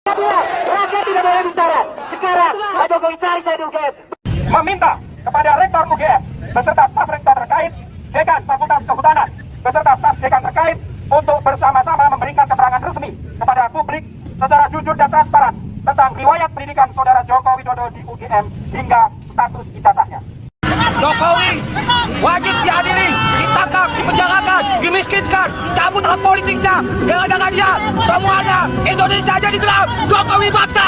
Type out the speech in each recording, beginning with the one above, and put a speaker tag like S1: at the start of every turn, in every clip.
S1: Rakyat tidak boleh bicara. Sekarang Pak Jokowi cari saya di UGM.
S2: Meminta kepada Rektor UGM beserta staf rektor terkait, Dekan Fakultas Kehutanan beserta staf dekan terkait untuk bersama-sama memberikan keterangan resmi kepada publik secara jujur dan transparan tentang riwayat pendidikan Saudara Joko Widodo di UGM hingga status ijazahnya.
S3: Jokowi wajib diadili, ditangkap, dipenjarakan, dimiskinkan, cabut hak politiknya. Gara-gara dia, semuanya Indonesia jadi gelap. Jokowi bangsa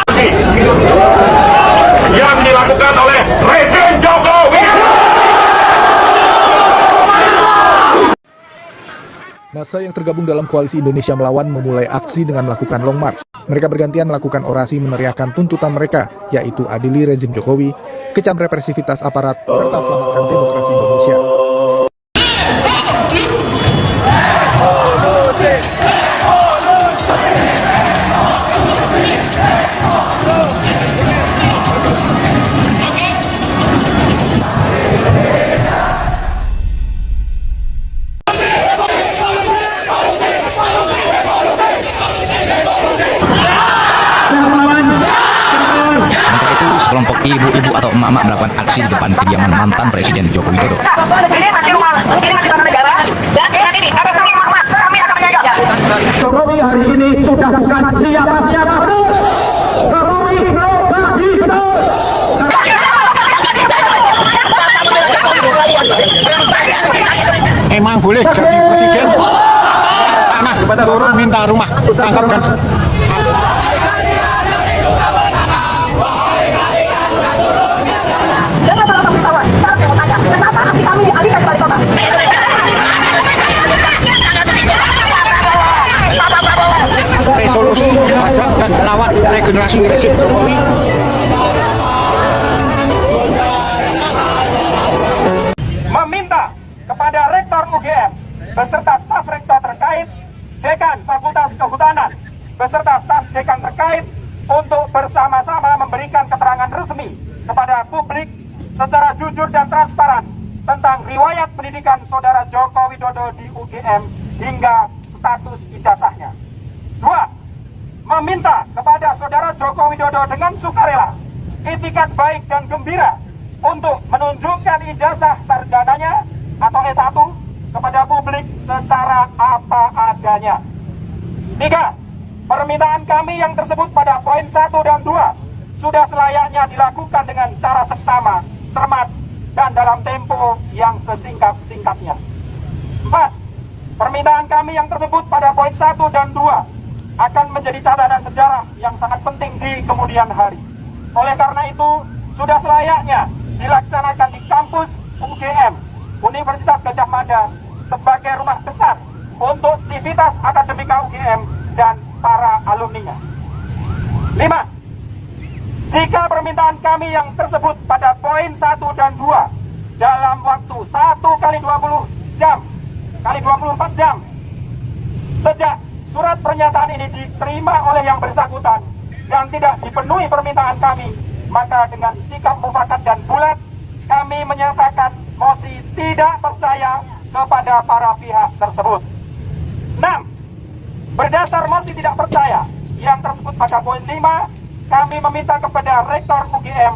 S2: Yang dilakukan oleh rezim Jokowi.
S4: Massa yang tergabung dalam Koalisi Indonesia Melawan memulai aksi dengan melakukan long march. Mereka bergantian melakukan orasi meneriakan tuntutan mereka, yaitu adili rezim Jokowi, kecam represivitas aparat, serta selamatkan demokrasi Indonesia.
S5: Kelompok ibu-ibu atau emak-emak melakukan aksi di depan kediaman mantan Presiden Joko Widodo.
S1: Ini masih rumah, ini masih tanah negara, dan ini akan kami hormat, kami akan menjaga.
S2: Jokowi hari ini sudah bukan siapa-siapa. Jokowi berubah hidup.
S6: Emang boleh jadi presiden? Anak turun minta rumah, tangkapkan. Resolusi menghadap dan melawan regenerasi rezim Jokowi.
S2: Meminta kepada Rektor UGM beserta staf rektor terkait, Dekan Fakultas Kehutanan beserta staf dekan terkait untuk bersama-sama memberikan keterangan resmi kepada publik secara jujur dan transparan tentang riwayat pendidikan Saudara Joko Widodo di UGM hingga status ijazahnya. 2. Meminta kepada Saudara Joko Widodo dengan sukarela, itikat baik dan gembira untuk menunjukkan ijazah sarjananya atau S1 kepada publik secara apa adanya. 3. Permintaan kami yang tersebut pada poin 1 dan 2 sudah selayaknya dilakukan dengan cara seksama, cermat, dan dalam tempo yang sesingkat-singkatnya. 4. Permintaan kami yang tersebut pada poin 1 dan 2 akan menjadi catatan sejarah yang sangat penting di kemudian hari. Oleh karena itu, sudah selayaknya dilaksanakan di kampus UGM, Universitas Gadjah Mada, sebagai rumah besar untuk sivitas akademika UGM dan para alumninya. 5. Jika permintaan kami yang tersebut pada poin 1 dan 2 dalam waktu 1 kali 20 jam kali 24 jam sejak surat pernyataan ini diterima oleh yang bersangkutan dan tidak dipenuhi permintaan kami, maka dengan sikap mufakat dan bulat kami menyatakan mosi tidak percaya kepada para pihak tersebut. 6. Berdasar mosi tidak percaya yang tersebut pada poin 5, kami meminta kepada Rektor UGM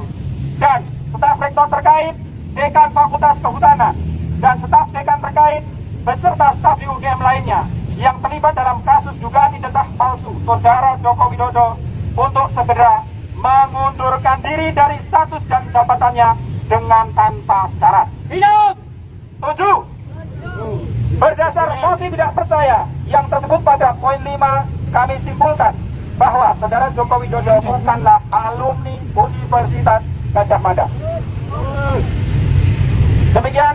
S2: dan staf rektor terkait, Dekan Fakultas Kehutanan, dan staf dekan terkait beserta staf di UGM lainnya yang terlibat dalam kasus dugaan ijazah palsu Saudara Joko Widodo untuk segera mengundurkan diri dari status dan jabatannya dengan tanpa syarat. Hidup! 7. Berdasar mosi tidak percaya yang tersebut pada poin 5, kami simpulkan bahwa Saudara Joko Widodo bukanlah alumni Universitas Gadjah Mada. Demikian.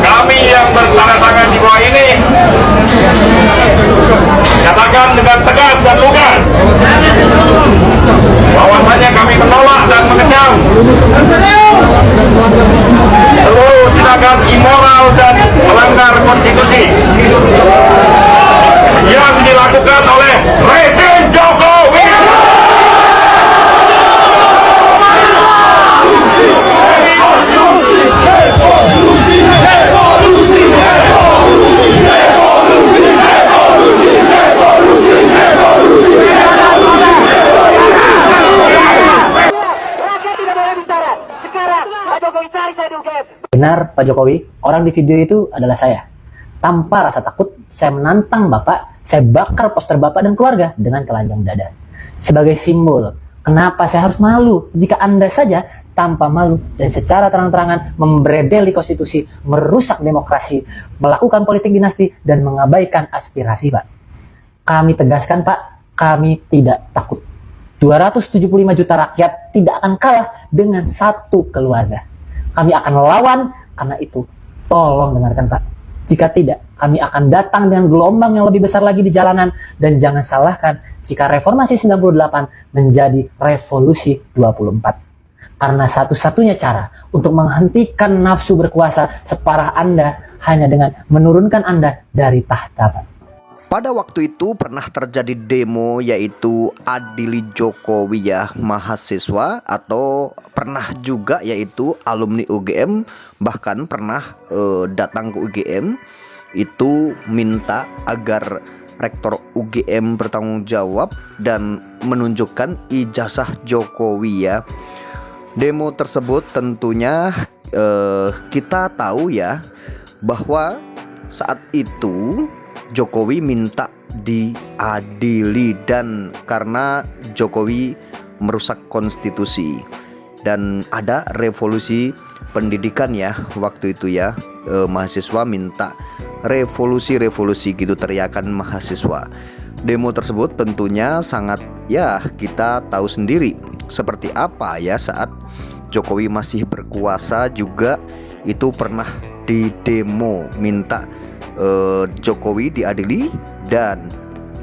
S2: Kami yang bertanda tangan di bawah ini nyatakan dengan tegas dan lugas bahwasanya kami menolak dan mengecam seluruh tindakan immoral dan melanggar konstitusi yang dilakukan oleh rezim Jokowi.
S7: Pak Jokowi, orang di video itu adalah saya. Tanpa rasa takut, saya menantang Bapak, saya bakar poster Bapak dan keluarga dengan telanjang dada. Sebagai simbol, kenapa saya harus malu jika Anda saja tanpa malu dan secara terang-terangan membredeli konstitusi, merusak demokrasi, melakukan politik dinasti, dan mengabaikan aspirasi, Pak. Kami tegaskan, Pak, kami tidak takut. 275 juta rakyat tidak akan kalah dengan satu keluarga. Kami akan lawan, karena itu tolong dengarkan, Pak. Jika tidak, kami akan datang dengan gelombang yang lebih besar lagi di jalanan. Dan jangan salahkan jika reformasi 98 menjadi revolusi 24. Karena satu-satunya cara untuk menghentikan nafsu berkuasa separah Anda hanya dengan menurunkan Anda dari tahta, Pak.
S8: Pada waktu itu pernah terjadi demo, yaitu Adili Jokowi ya, mahasiswa, atau pernah juga yaitu alumni UGM, bahkan pernah datang ke UGM itu minta agar rektor UGM bertanggung jawab dan menunjukkan ijazah Jokowi ya. Demo tersebut tentunya kita tahu ya bahwa saat itu Jokowi minta diadili, dan karena Jokowi merusak konstitusi dan ada revolusi pendidikan ya waktu itu ya, mahasiswa minta revolusi gitu, teriakan mahasiswa. Demo tersebut tentunya sangat ya, kita tahu sendiri seperti apa ya, saat Jokowi masih berkuasa juga itu pernah di demo minta Jokowi diadili dan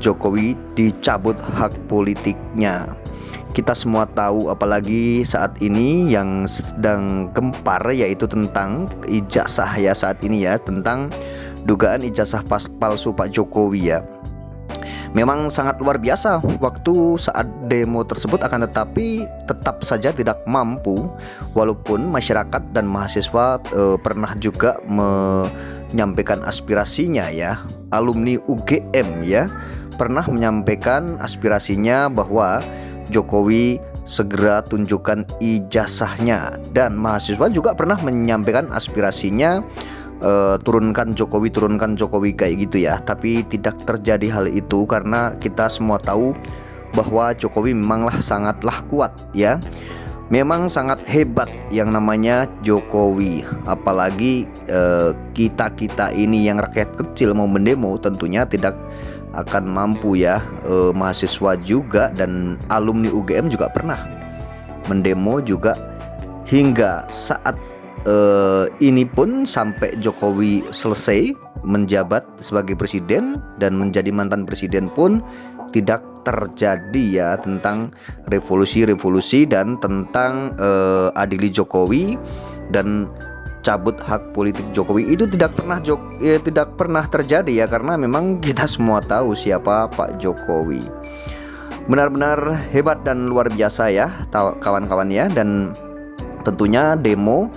S8: Jokowi dicabut hak politiknya. Kita semua tahu, apalagi saat ini yang sedang gempar yaitu tentang ijazah ya, saat ini ya, tentang dugaan ijazah palsu Pak Jokowi ya. Memang sangat luar biasa waktu saat demo tersebut, akan tetapi tetap saja tidak mampu, walaupun masyarakat dan mahasiswa pernah juga menyampaikan aspirasinya ya. Alumni UGM ya pernah menyampaikan aspirasinya bahwa Jokowi segera tunjukkan ijazahnya, dan mahasiswa juga pernah menyampaikan aspirasinya, turunkan Jokowi kayak gitu ya. Tapi tidak terjadi hal itu karena kita semua tahu bahwa Jokowi memanglah sangatlah kuat ya. Memang sangat hebat yang namanya Jokowi. Apalagi kita ini yang rakyat kecil mau mendemo tentunya tidak akan mampu ya. Mahasiswa juga dan alumni UGM juga pernah mendemo juga, hingga saat ini pun sampai Jokowi selesai menjabat sebagai presiden dan menjadi mantan presiden pun tidak terjadi ya tentang revolusi dan tentang adili Jokowi dan cabut hak politik Jokowi. Itu tidak pernah terjadi ya, karena memang kita semua tahu siapa Pak Jokowi. Benar-benar hebat dan luar biasa ya kawan-kawan ya. Dan tentunya demo,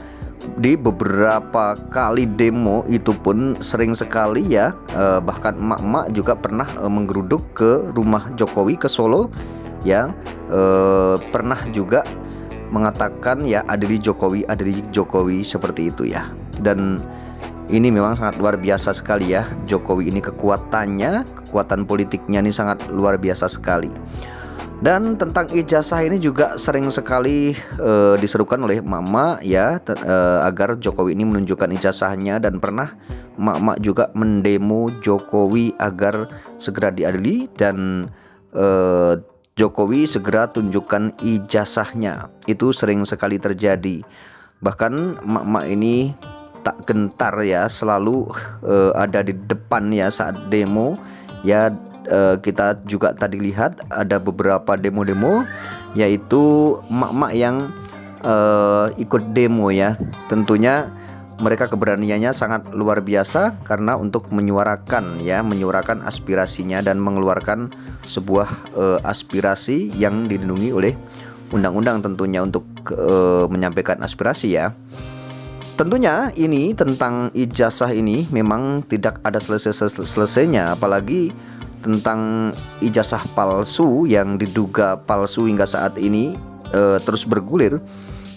S8: di beberapa kali demo itu pun sering sekali ya, bahkan emak-emak juga pernah menggeruduk ke rumah Jokowi ke Solo ya, pernah juga mengatakan ya adili Jokowi seperti itu ya. Dan ini memang sangat luar biasa sekali ya, Jokowi ini kekuatan politiknya ini sangat luar biasa sekali. Dan tentang ijazah ini juga sering sekali diserukan oleh emak-emak ya, agar Jokowi ini menunjukkan ijazahnya, dan pernah emak-emak juga mendemo Jokowi agar segera diadili dan Jokowi segera tunjukkan ijazahnya. Itu sering sekali terjadi. Bahkan emak-emak ini tak gentar ya, selalu ada di depan ya saat demo ya. Kita juga tadi lihat ada beberapa demo-demo, yaitu emak-emak yang ikut demo ya. Tentunya mereka keberaniannya sangat luar biasa karena untuk menyuarakan aspirasinya dan mengeluarkan sebuah aspirasi yang dilindungi oleh undang-undang tentunya untuk menyampaikan aspirasi ya. Tentunya ini tentang ijazah ini memang tidak ada selesainya, apalagi tentang ijazah palsu yang diduga palsu hingga saat ini terus bergulir.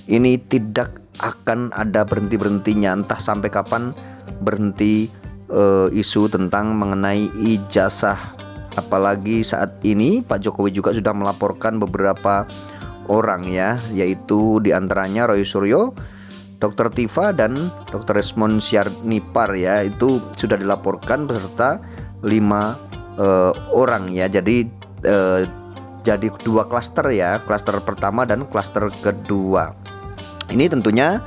S8: Ini tidak akan ada berhenti-berhentinya, entah sampai kapan berhenti isu tentang mengenai ijazah. Apalagi saat ini Pak Jokowi juga sudah melaporkan beberapa orang ya, yaitu diantaranya Roy Suryo, Dr. Tifa dan Dr. Resmond Syarnipar ya, itu sudah dilaporkan beserta 5 orang ya. Jadi jadi 2 klaster ya, klaster pertama dan klaster kedua. Ini tentunya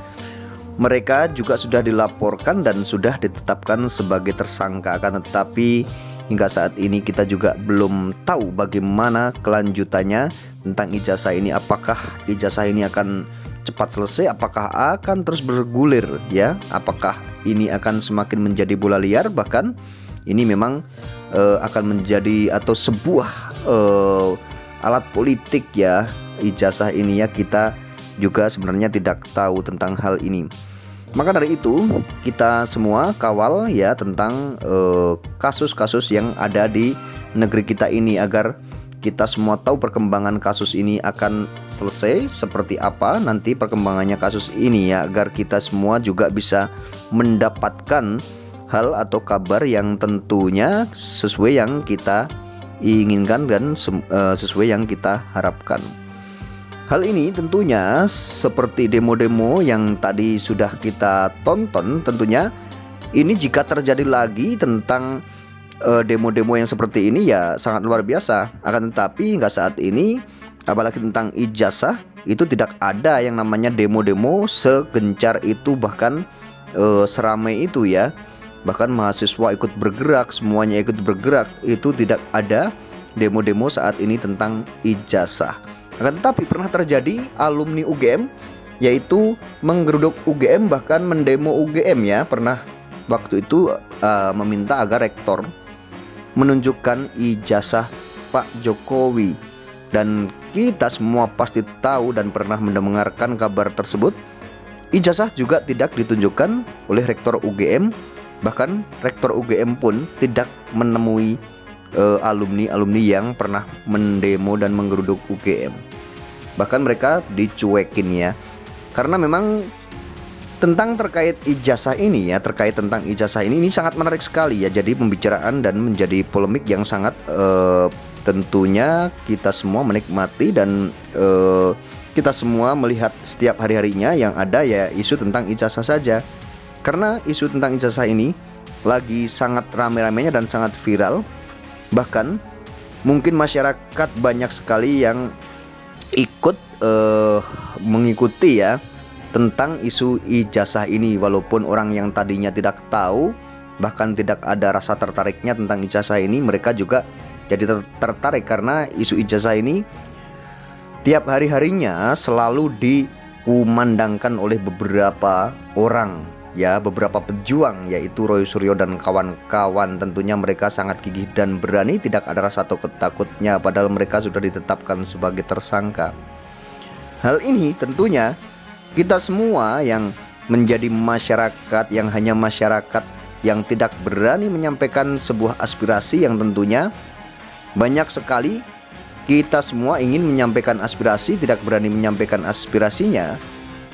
S8: mereka juga sudah dilaporkan dan sudah ditetapkan sebagai tersangka, akan tetapi hingga saat ini kita juga belum tahu bagaimana kelanjutannya tentang ijazah ini. Apakah ijazah ini akan cepat selesai, apakah akan terus bergulir ya, apakah ini akan semakin menjadi bola liar, bahkan ini memang akan menjadi atau sebuah alat politik ya, ijazah ini ya. Kita juga sebenarnya tidak tahu tentang hal ini. Maka dari itu kita semua kawal ya tentang kasus-kasus yang ada di negeri kita ini, agar kita semua tahu perkembangan kasus ini akan selesai seperti apa nanti perkembangannya kasus ini ya, agar kita semua juga bisa mendapatkan hal atau kabar yang tentunya sesuai yang kita inginkan dan sesuai yang kita harapkan. Hal ini tentunya seperti demo-demo yang tadi sudah kita tonton, tentunya ini jika terjadi lagi tentang demo-demo yang seperti ini ya sangat luar biasa. Akan tetapi hingga saat ini apalagi tentang ijazah itu tidak ada yang namanya demo-demo segencar itu, bahkan seramai itu ya. Bahkan mahasiswa ikut bergerak, semuanya ikut bergerak, itu tidak ada demo-demo saat ini tentang ijazah. Akan tetapi pernah terjadi alumni UGM yaitu menggeruduk UGM, bahkan mendemo UGM ya. Pernah waktu itu meminta agar rektor menunjukkan ijazah Pak Jokowi. Dan kita semua pasti tahu dan pernah mendengarkan kabar tersebut. Ijazah juga tidak ditunjukkan oleh rektor UGM. Bahkan rektor UGM pun tidak menemui alumni-alumni yang pernah mendemo dan menggeruduk UGM. Bahkan mereka dicuekin ya. Karena memang terkait ijazah ini ya, terkait tentang ijazah ini sangat menarik sekali ya. Jadi pembicaraan dan menjadi polemik yang sangat tentunya kita semua menikmati dan kita semua melihat setiap hari-harinya yang ada ya isu tentang ijazah saja. Karena isu tentang ijazah ini lagi sangat rame-ramenya dan sangat viral. Bahkan mungkin masyarakat banyak sekali yang ikut mengikuti ya tentang isu ijazah ini. Walaupun orang yang tadinya tidak tahu, bahkan tidak ada rasa tertariknya tentang ijazah ini, mereka juga jadi tertarik karena isu ijazah ini tiap hari-harinya selalu dikumandangkan oleh beberapa orang ya, beberapa pejuang, yaitu Roy Suryo dan kawan-kawan. Tentunya mereka sangat gigih dan berani, tidak ada rasa takut-takutnya, padahal mereka sudah ditetapkan sebagai tersangka. Hal ini tentunya kita semua yang menjadi masyarakat, yang hanya masyarakat yang tidak berani menyampaikan sebuah aspirasi, yang tentunya banyak sekali kita semua ingin menyampaikan aspirasi, tidak berani menyampaikan aspirasinya,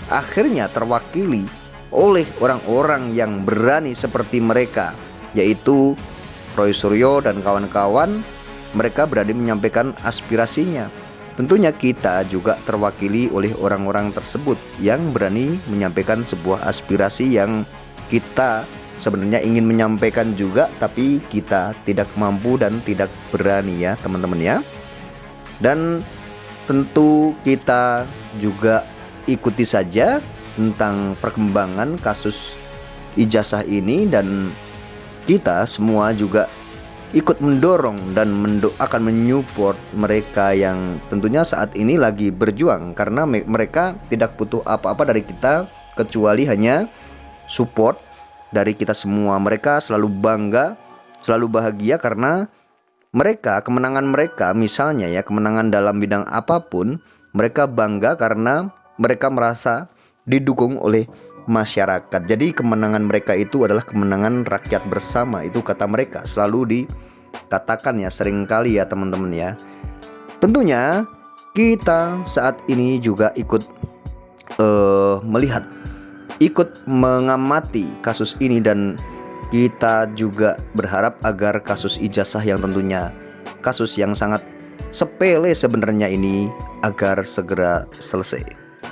S8: akhirnya terwakili oleh orang-orang yang berani seperti mereka, yaitu Roy Suryo dan kawan-kawan. Mereka berani menyampaikan aspirasinya. Tentunya kita juga terwakili oleh orang-orang tersebut yang berani menyampaikan sebuah aspirasi yang kita sebenarnya ingin menyampaikan juga, tapi kita tidak mampu dan tidak berani ya teman-teman ya. Dan tentu kita juga ikuti saja tentang perkembangan kasus ijazah ini, dan kita semua juga ikut mendorong dan akan menyupport mereka yang tentunya saat ini lagi berjuang, karena mereka tidak butuh apa-apa dari kita kecuali hanya support dari kita semua. Mereka selalu bangga, selalu bahagia karena mereka, kemenangan mereka misalnya ya, kemenangan dalam bidang apapun, mereka bangga karena mereka merasa didukung oleh masyarakat. Jadi kemenangan mereka itu adalah kemenangan rakyat bersama. Itu kata mereka, selalu dikatakan ya, seringkali ya teman-teman ya. Tentunya kita saat ini juga ikut melihat, ikut mengamati kasus ini, dan kita juga berharap agar kasus ijazah yang tentunya kasus yang sangat sepele sebenarnya ini agar segera selesai.